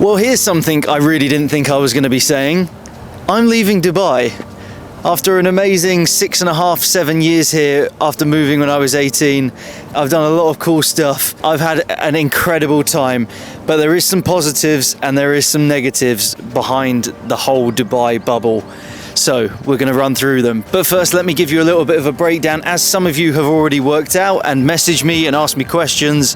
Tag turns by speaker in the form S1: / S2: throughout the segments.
S1: Well, here's something I really didn't think I was going to be saying. I'm leaving Dubai. After an amazing 6.5, 7 years here, after moving when I was 18, I've done a lot of cool stuff. I've had an incredible time, but there is some positives and there is some negatives behind the whole Dubai bubble. So we're going to run through them. But first, let me give you a little bit of a breakdown. As some of you have already worked out and messaged me and asked me questions,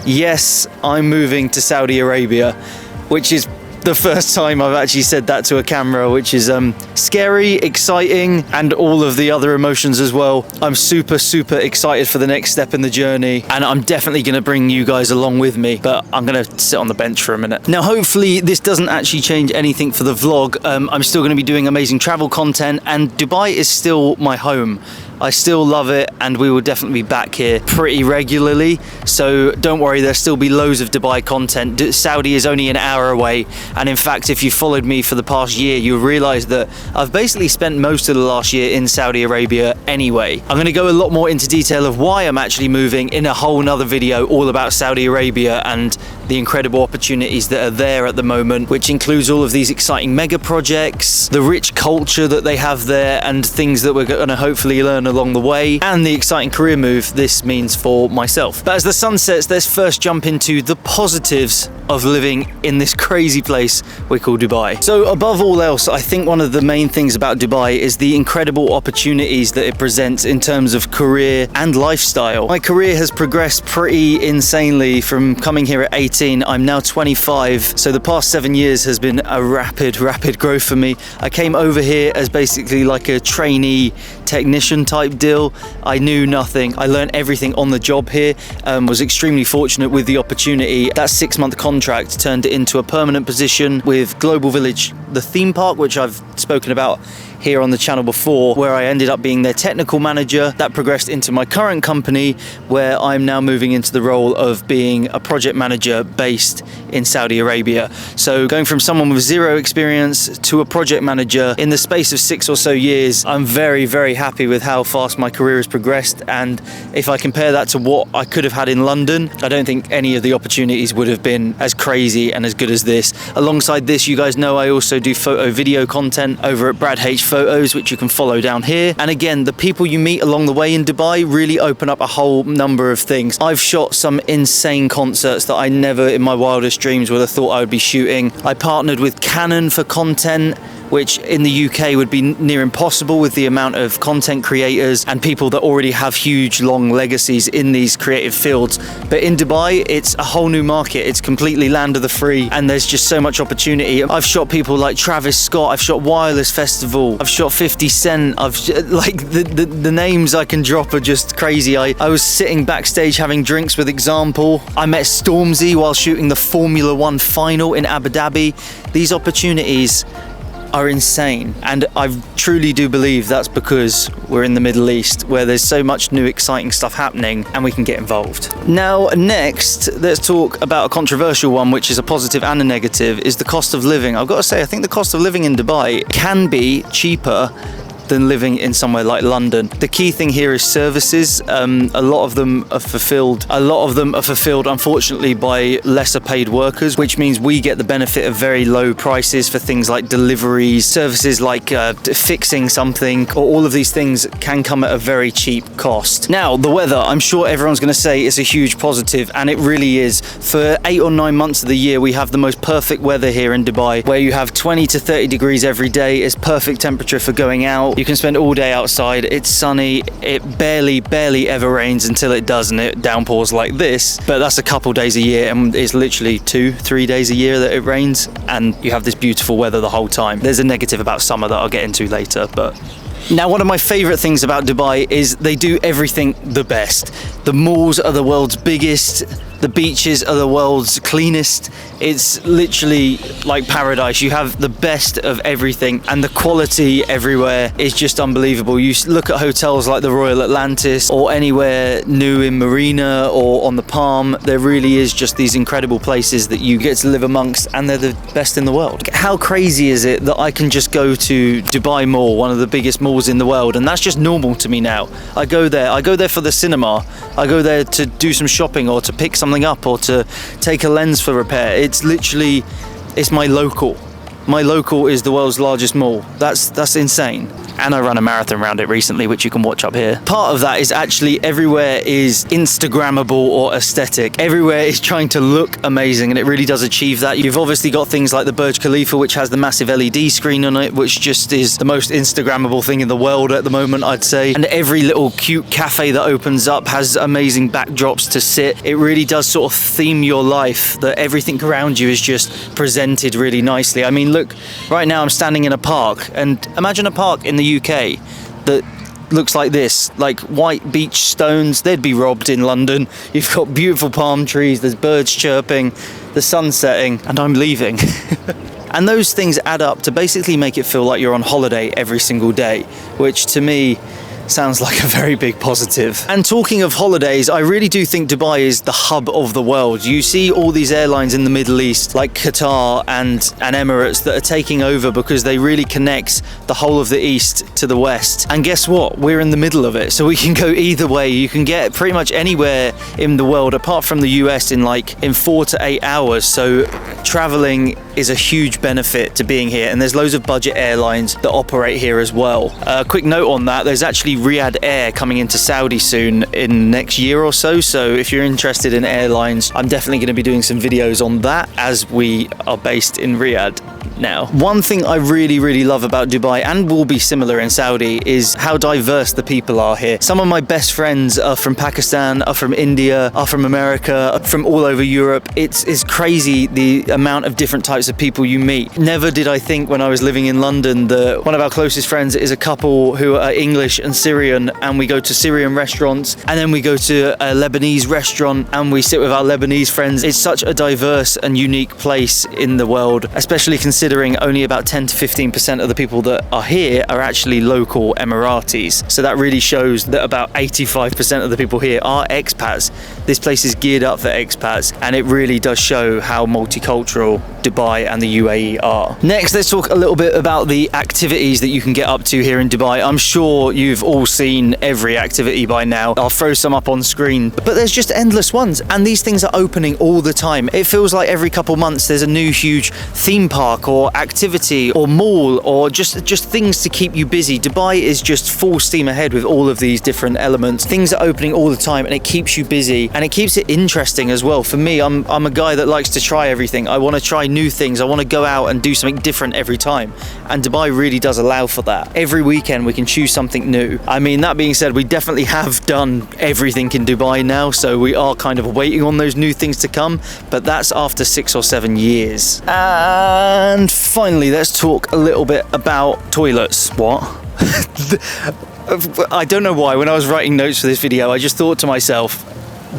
S1: yes, I'm moving to Saudi Arabia, which is the first time I've actually said that to a camera, which is scary, exciting, and all of the other emotions as well. I'm super excited for the next step in the journey, and I'm definitely going to bring you guys along with me, but I'm going to sit on the bench for a minute. Now, hopefully this doesn't actually change anything for the vlog. I'm still going to be doing amazing travel content, and Dubai is still my home. I still love it, and we will definitely be back here pretty regularly, so don't worry, there'll still be loads of Dubai content. Saudi is only an hour away, and in fact, if you followed me for the past year, you'll realize that I've basically spent most of the last year in Saudi Arabia anyway. I'm going to go a lot more into detail of why I'm actually moving in a whole nother video all about Saudi Arabia and the incredible opportunities that are there at the moment, which includes all of these exciting mega projects, the rich culture that they have there, and things that we're going to hopefully learn along the way, and the exciting career move this means for myself. But as the sun sets, let's first jump into the positives of living in this crazy place we call Dubai. So above all else, I think one of the main things about Dubai is the incredible opportunities that it presents in terms of career and lifestyle. My career has progressed pretty insanely from coming here at 18. I'm now 25, so the past 7 years has been a rapid growth for me. I came over here as basically like a trainee technician type deal. I knew nothing. I learned everything on the job here. Was extremely fortunate with the opportunity. That 6-month contract turned it into a permanent position with Global Village, the theme park, which I've spoken about here on the channel before, where I ended up being their technical manager. That progressed into my current company, where I'm now moving into the role of being a project manager based in Saudi Arabia. So going from someone with zero experience to a project manager in the space of 6 or so years, I'm very happy with how fast my career has progressed. And if I compare that to what I could have had in London, I don't think any of the opportunities would have been as crazy and as good as this. Alongside this, you guys know I also do photo video content over at Brad H Photos, which you can follow down here. And again, the people you meet along the way in Dubai really open up a whole number of things. I've shot some insane concerts that I never in my wildest dreams would have thought I would be shooting. I partnered with Canon for content, which in the UK would be near impossible with the amount of content creators and people that already have huge, long legacies in these creative fields. But in Dubai, it's a whole new market. It's completely land of the free, and there's just so much opportunity. I've shot people like Travis Scott. I've shot Wireless Festival. I've shot 50 Cent. The names I can drop are just crazy. I was sitting backstage having drinks with Example. I met Stormzy while shooting the Formula One final in Abu Dhabi. These opportunities are insane, and I truly do believe that's because we're in the Middle East, where there's so much new exciting stuff happening and we can get involved. Now next, let's talk about a controversial one, which is a positive and a negative, is the cost of living. I've got to say, I think the cost of living in Dubai can be cheaper than living in somewhere like London. The key thing here is services. A lot of them are fulfilled. Unfortunately, by lesser paid workers, which means we get the benefit of very low prices for things like deliveries, services like fixing something, or all of these things can come at a very cheap cost. Now, the weather, I'm sure everyone's going to say is a huge positive, and it really is. For 8 or 9 months of the year, we have the most perfect weather here in Dubai, where you have 20 to 30 degrees every day. It's perfect temperature for going out. You can spend all day outside. It's sunny. It barely ever rains until it does, and it downpours like this. But that's a couple days a year, and it's literally 2-3 days a year that it rains, and you have this beautiful weather the whole time. There's a negative about summer that I'll get into later, but now, one of my favorite things about Dubai is they do everything the best. The malls are the world's biggest. The beaches are the world's cleanest. It's literally like paradise. You have the best of everything, and the quality everywhere is just unbelievable. You look at hotels like the Royal Atlantis or anywhere new in Marina or on the Palm. There really is just these incredible places that you get to live amongst, and they're the best in the world. How crazy is it that I can just go to Dubai Mall, one of the biggest malls in the world, and that's just normal to me now. I go there for the cinema. I go there to do some shopping or to pick something up or to take a lens for repair. It's literally It's my local. My local is the world's largest mall. That's insane. And I ran a marathon around it recently, which you can watch up here. Part of that is actually everywhere is Instagrammable or aesthetic. Everywhere is trying to look amazing, and it really does achieve that. You've obviously got things like the Burj Khalifa, which has the massive LED screen on it, which just is the most Instagrammable thing in the world at the moment, I'd say. And every little cute cafe that opens up has amazing backdrops to sit. It really does sort of theme your life, that everything around you is just presented really nicely. I mean, look, right now I'm standing in a park, and imagine a park in the UK that looks like this, like white beach stones. They'd be robbed in London. You've got beautiful palm trees, there's birds chirping, the sun setting, and I'm leaving. And those things add up to basically make it feel like you're on holiday every single day, which to me sounds like a very big positive. And talking of holidays, I really do think Dubai is the hub of the world. You see all these airlines in the Middle East, like Qatar and Emirates, that are taking over because they really connect the whole of the East to the West. And guess what? We're in the middle of it, so we can go either way. You can get pretty much anywhere in the world, apart from the US, in 4 to 8 hours. So traveling is a huge benefit to being here, and there's loads of budget airlines that operate here as well. Quick note on that, there's actually Riyadh Air coming into Saudi soon in next year or so. So if you're interested in airlines, I'm definitely going to be doing some videos on that, as we are based in Riyadh now. One thing I really love about Dubai, and will be similar in Saudi, is how diverse the people are here. Some of my best friends are from Pakistan, are from India, are from America, are from all over Europe. It's crazy the amount of different types of people you meet. Never did I think when I was living in London that one of our closest friends is a couple who are English and Syrian, and we go to Syrian restaurants, and then we go to a Lebanese restaurant and we sit with our Lebanese friends. It's such a diverse and unique place in the world, especially considering only about 10 to 15% of the people that are here are actually local Emiratis. So that really shows that about 85% of the people here are expats. This place is geared up for expats, and it really does show how multicultural Dubai and the UAE are. Next, let's talk a little bit about the activities that you can get up to here in Dubai. I'm sure you've all seen every activity by now. I'll throw some up on screen, but there's just endless ones, and these things are opening all the time. It feels like every couple months there's a new huge theme park or activity or mall or just things to keep you busy. Dubai is just full steam ahead with all of these different elements. Things are opening all the time, and it keeps you busy, and it keeps it interesting as well. For me, I'm a guy that likes to try everything. I want to try new things. I want to go out and do something different every time, and Dubai really does allow for that. Every weekend we can choose something new. I mean, that being said, we definitely have done everything in Dubai now, so we are kind of waiting on those new things to come, but that's after 6 or 7 years. And finally, let's talk a little bit about toilets. What? I don't know why, when I was writing notes for this video, I just thought to myself,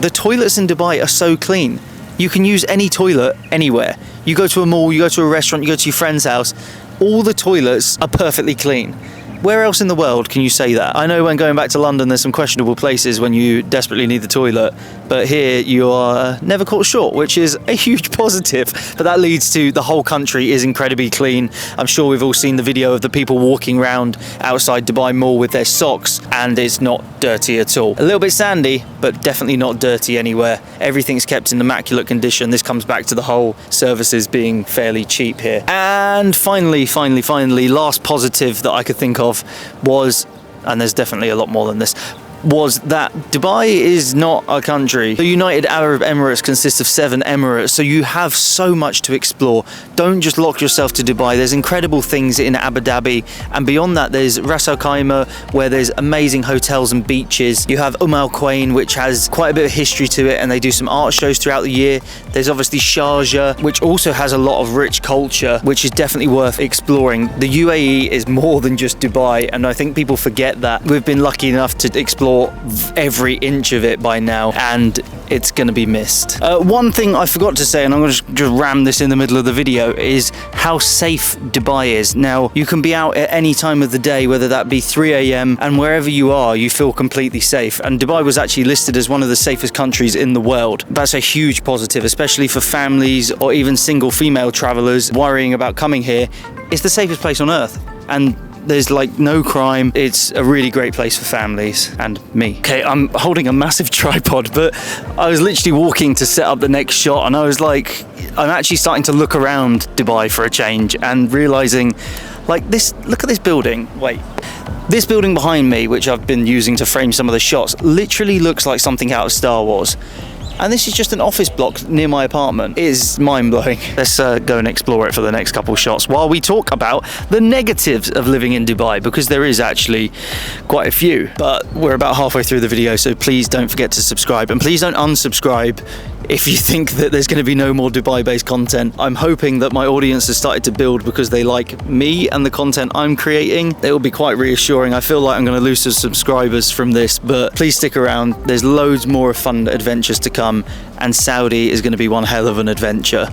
S1: the toilets in Dubai are so clean. You can use any toilet anywhere. You go to a mall, you go to a restaurant, you go to your friend's house, all the toilets are perfectly clean. Where else in the world can you say that? I know when going back to London, there's some questionable places when you desperately need the toilet, but here you are never caught short, which is a huge positive. But that leads to the whole country is incredibly clean. I'm sure we've all seen the video of the people walking around outside Dubai Mall with their socks, and it's not dirty at all. A little bit sandy, but definitely not dirty anywhere. Everything's kept in immaculate condition. This comes back to the whole services being fairly cheap here. And finally, last positive that I could think of was, and there's definitely a lot more than this, was that Dubai is not a country. The United Arab Emirates consists of 7 emirates, so you have so much to explore. Don't just lock yourself to Dubai. There's incredible things in Abu Dhabi, and beyond that there's Ras Al Khaimah, where there's amazing hotels and beaches. You have Al Quwain, which has quite a bit of history to it, and they do some art shows throughout the year. There's obviously Sharjah, which also has a lot of rich culture, which is definitely worth exploring. The UAE is more than just Dubai, and I think people forget that. We've been lucky enough to explore every inch of it by now, and it's going to be missed. One thing I forgot to say, and I'm going to just ram this in the middle of the video, is how safe Dubai is. Now, you can be out at any time of the day, whether that be 3 a.m, and wherever you are, you feel completely safe. And Dubai was actually listed as one of the safest countries in the world. That's a huge positive, especially for families or even single female travelers worrying about coming here. It's the safest place on earth, and There's like no crime. It's a really great place for families and me. Okay, I'm holding a massive tripod, but I was literally walking to set up the next shot, and I was like, I'm actually starting to look around Dubai for a change and realizing, like, this, look at this building. Wait. This building behind me, which I've been using to frame some of the shots, literally looks like something out of Star Wars. And this is just an office block near my apartment. It is mind-blowing. Let's go and explore it for the next couple shots while we talk about the negatives of living in Dubai, because there is actually quite a few. But we're about halfway through the video, so please don't forget to subscribe, and please don't unsubscribe if you think that there's going to be no more Dubai-based content. I'm hoping that my audience has started to build because they like me and the content I'm creating. It will be quite reassuring. I feel like I'm going to lose some subscribers from this, but please stick around. There's loads more fun adventures to come, and Saudi is going to be one hell of an adventure.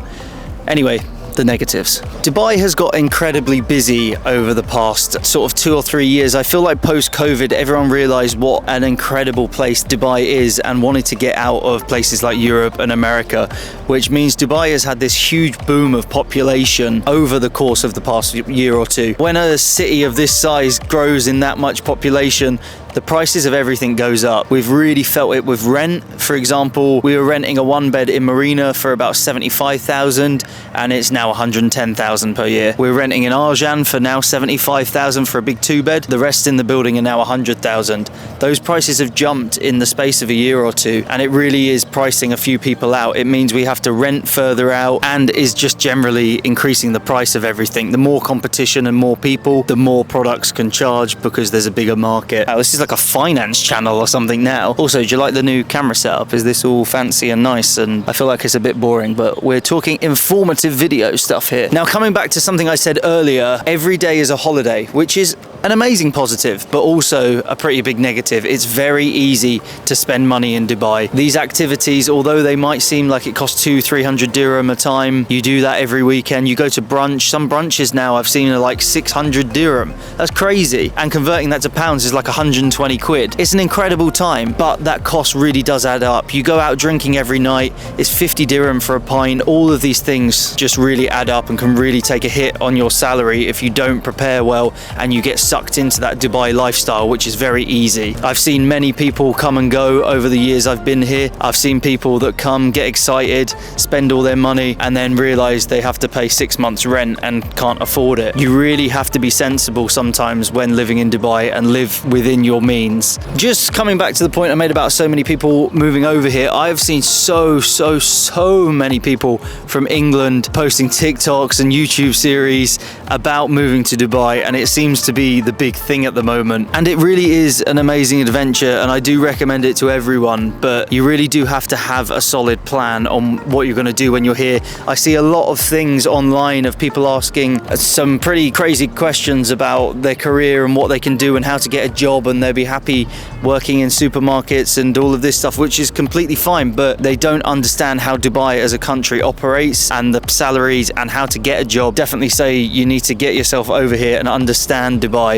S1: Anyway, the negatives. Dubai has got incredibly busy over the past sort of 2 or 3 years. I feel like post-COVID, everyone realized what an incredible place Dubai is and wanted to get out of places like Europe and America, which means Dubai has had this huge boom of population over the course of the past year or two. When a city of this size grows in that much population, the prices of everything goes up. We've really felt it with rent. For example, we were renting a 1-bed in Marina for about 75,000, and it's now 110,000 per year. We're renting in Arjan for now 75,000 for a big 2-bed. The rest in the building are now 100,000. Those prices have jumped in the space of a year or two, and it really is pricing a few people out. It means we have to rent further out, and is just generally increasing the price of everything. The more competition and more people, the more products can charge because there's a bigger market. This is like a finance channel or something now. Also, do you like the new camera setup? Is this all fancy and nice? And I feel like it's a bit boring, but we're talking informative video stuff here. Now, coming back to something I said earlier, every day is a holiday, which is an amazing positive, but also a pretty big negative. It's very easy to spend money in Dubai. These activities, although they might seem like it costs 200-300 dirham a time, you do that every weekend. You go to brunch. Some brunches now I've seen are like 600 dirham. That's crazy. And converting that to pounds is like 120 quid. It's an incredible time, but that cost really does add up. You go out drinking every night, it's 50 dirham for a pint. All of these things just really add up and can really take a hit on your salary if you don't prepare well and you get sucked into that Dubai lifestyle, which is very easy. I've seen many people come and go over the years I've been here. I've seen people that come, get excited, spend all their money, and then realize they have to pay 6 months rent and can't afford it. You really have to be sensible sometimes when living in Dubai and live within your means. Just coming back to the point I made about so many people moving over here, I've seen so many people from England posting TikToks and YouTube series about moving to Dubai, and it seems to be the big thing at the moment. And it really is an amazing adventure, and I do recommend it to everyone, but you really do have to have a solid plan on what you're going to do when you're here. I see a lot of things online of people asking some pretty crazy questions about their career and what they can do and how to get a job, and they'll be happy working in supermarkets and all of this stuff, which is completely fine, but they don't understand how Dubai as a country operates and the salaries and how to get a job. Definitely say you need to get yourself over here and understand Dubai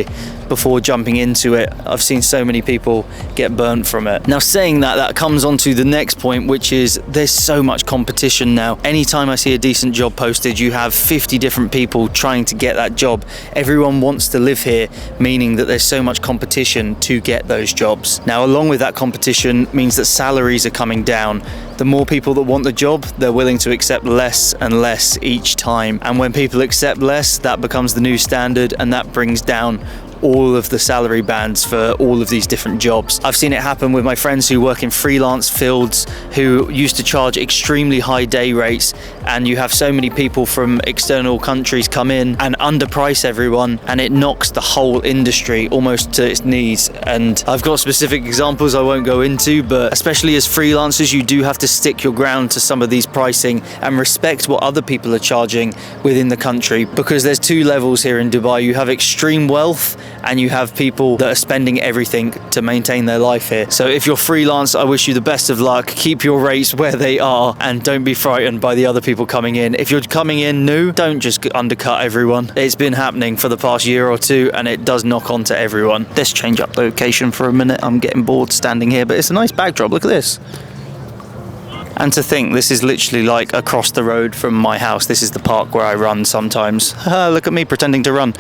S1: before jumping into it. I've seen so many people get burnt from it. Now, saying that, that comes on to the next point, which is there's so much competition now. Anytime I see a decent job posted, you have 50 different people trying to get that job. Everyone wants to live here, meaning that there's so much competition to get those jobs. Now, along with that competition means that salaries are coming down. The more people that want the job, they're willing to accept less and less each time. And when people accept less, that becomes the new standard, and that brings down all of the salary bands for all of these different jobs. I've seen it happen with my friends who work in freelance fields who used to charge extremely high day rates, and you have so many people from external countries come in and underprice everyone, and it knocks the whole industry almost to its knees. And I've got specific examples I won't go into, but especially as freelancers, you do have to stick your ground to some of these pricing and respect what other people are charging within the country, because there's two levels here in Dubai. You have extreme wealth and you have people that are spending everything to maintain their life here. So if you're freelance, I wish you the best of luck. Keep your rates where they are and don't be frightened by the other people coming in. If you're coming in new, don't just undercut everyone. It's been happening for the past year or two, and it does knock on to everyone. Let's change up location for a minute. I'm getting bored standing here, but it's a nice backdrop. Look at this. And to think, this is literally like across the road from my house. This is the park where I run sometimes. Look at me pretending to run.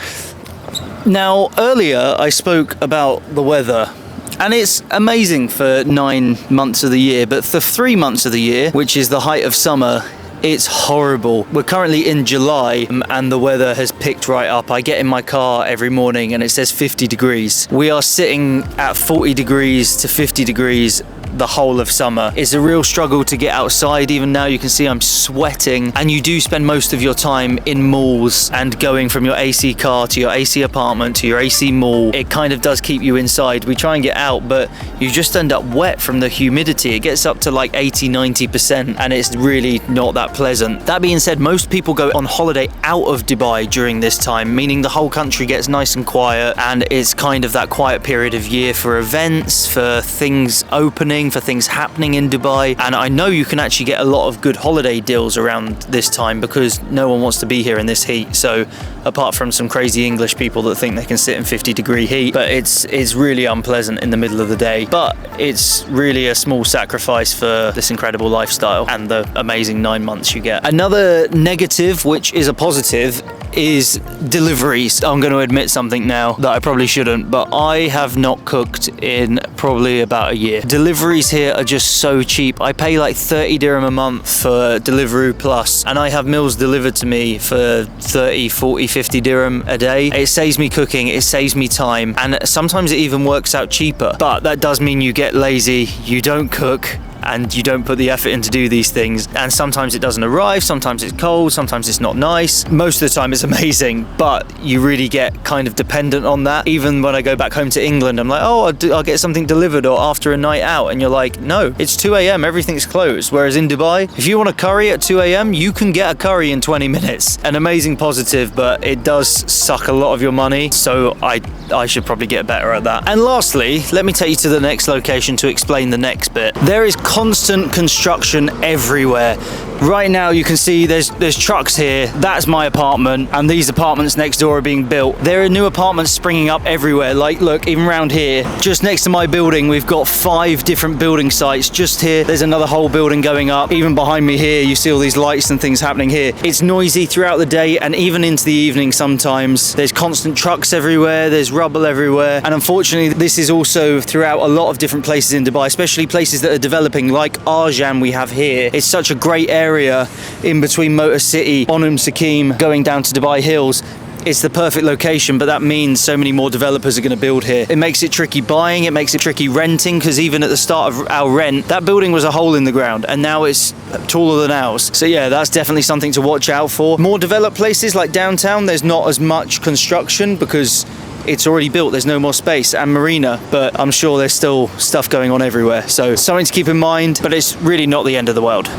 S1: Now, earlier I spoke about the weather. And it's amazing for 9 months of the year, but for 3 months of the year, which is the height of summer, it's horrible. We're currently in July and the weather has picked right up. I get in my car every morning and it says 50 degrees. We are sitting at 40 degrees to 50 degrees the whole of summer. It's a real struggle to get outside. Even now you can see I'm sweating, and you do spend most of your time in malls and going from your AC car to your AC apartment to your AC mall. It kind of does keep you inside. We try and get out, but you just end up wet from the humidity. It gets up to like 80-90% and it's really not that pleasant. That being said, most people go on holiday out of Dubai during this time, meaning the whole country gets nice and quiet, and it's kind of that quiet period of year for events, for things opening, for things happening in Dubai. And I know you can actually get a lot of good holiday deals around this time because no one wants to be here in this heat. So apart from some crazy English people that think they can sit in 50-degree heat, but it's really unpleasant in the middle of the day. But it's really a small sacrifice for this incredible lifestyle and the amazing 9 months you get. Another negative, which is a positive, is deliveries. I'm going to admit something now that I probably shouldn't, but I have not cooked in probably about a year. Deliveries here are just so cheap. I pay like 30 dirham a month for Deliveroo Plus, and I have meals delivered to me for 30, 40, 50 dirham a day. It saves me cooking, it saves me time, and sometimes it even works out cheaper. But that does mean you get lazy, you don't cook, and you don't put the effort in to do these things, and sometimes it doesn't arrive, sometimes it's cold, sometimes it's not nice. Most of the time it's amazing, but you really get kind of dependent on that. Even when I go back home to England, I'm like, oh, I'll get something delivered, or after a night out, and you're like, no, it's 2 a.m, everything's closed. Whereas in Dubai, if you want a curry at 2 a.m, you can get a curry in 20 minutes. An amazing positive, but it does suck a lot of your money, so I should probably get better at that. And lastly, let me take you to the next location to explain the next bit. There is constant construction everywhere. Right now you can see there's trucks here. That's my apartment, and these apartments next door are being built. There are new apartments springing up everywhere. Like, look, even around here, just next to my building, we've got 5 different building sites. Just here, there's another whole building going up. Even behind me here, you see all these lights and things happening here. It's noisy throughout the day and even into the evening sometimes. There's constant trucks everywhere, there's rubble everywhere. And unfortunately, this is also throughout a lot of different places in Dubai, especially places that are developing, like Arjam we have here. It's such a great area in between Motor City, Sakim, going down to Dubai Hills. It's the perfect location, but that means so many more developers are going to build here. It makes it tricky buying, it makes it tricky renting, because even at the start of our rent, that building was a hole in the ground, and now it's taller than ours. So yeah, that's definitely something to watch out for. More developed places like downtown, there's not as much construction because it's already built, there's no more space, and marina, but I'm sure there's still stuff going on everywhere. So something to keep in mind, but it's really not the end of the world.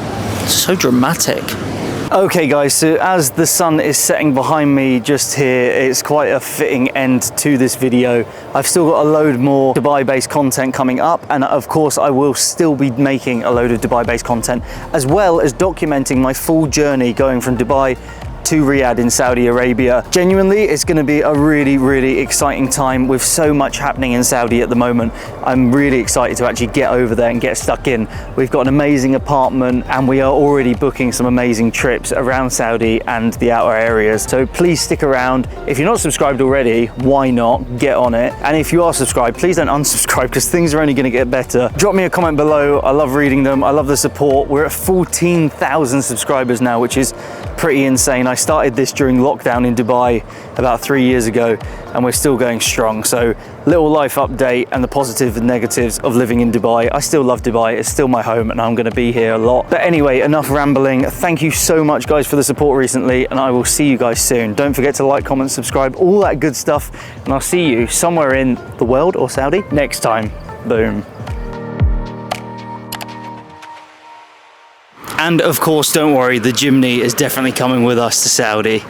S1: It's so dramatic. Okay guys, so as the sun is setting behind me just here, it's quite a fitting end to this video. I've still got a load more Dubai-based content coming up, and of course I will still be making a load of Dubai-based content, as well as documenting my full journey going from Dubai to Riyadh in Saudi Arabia. Genuinely, it's going to be a really exciting time with so much happening in Saudi at the moment. I'm really excited to actually get over there and get stuck in. We've got an amazing apartment, and we are already booking some amazing trips around Saudi and the outer areas. So please stick around. If you're not subscribed already, why not? Get on it. And if you are subscribed, please don't unsubscribe, because things are only going to get better. Drop me a comment below. I love reading them. I love the support. We're at 14,000 subscribers now, which is pretty insane. I started this during lockdown in Dubai about 3 years ago, and we're still going strong. So little life update and the positives and negatives of living in Dubai. I still love Dubai. It's still my home, and I'm going to be here a lot. But anyway, enough rambling. Thank you so much guys for the support recently, and I will see you guys soon. Don't forget to like, comment, subscribe, all that good stuff, and I'll see you somewhere in the world or Saudi next time. Boom. And of course, don't worry, the Jimny is definitely coming with us to Saudi.